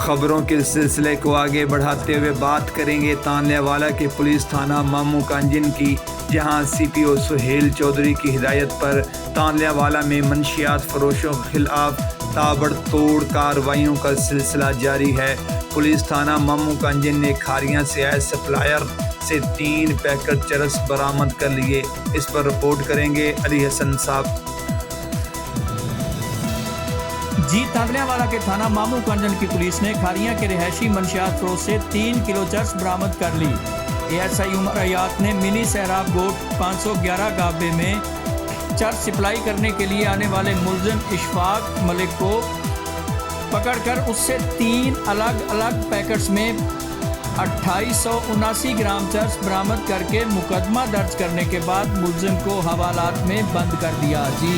खबरों के सिलसिले को आगे बढ़ाते हुए बात करेंगे तांल्यावाला के पुलिस थाना मामू कांजन की, जहां सीपीओ सुहेल चौधरी की हिदायत पर तांल्यावाला में मंशियात फरोशों के खिलाफ ताबड़तोड़ कार्रवाइयों का सिलसिला जारी है। पुलिस थाना मामू कांजन ने खारियां से आए सप्लायर से 3 पैकेट चरस बरामद कर लिए। इस पर रिपोर्ट करेंगे अली हसन साहब। जी, तांल्यावाला के थाना मामू कांजन की पुलिस ने खारियां के रिहायशी मंशियात फरोश से 3 किलो चरस बरामद कर ली। एएसआई उमर अयात ने मिनी सैराब गोट 511 गाबे में चरस सप्लाई करने के लिए आने वाले मुलजिम इशफाक मलिक को पकड़कर उससे 3 अलग अलग पैकेट्स में 2879 ग्राम चरस बरामद करके मुकदमा दर्ज करने के बाद मुलजिम को हवालात में बंद कर दिया। जी।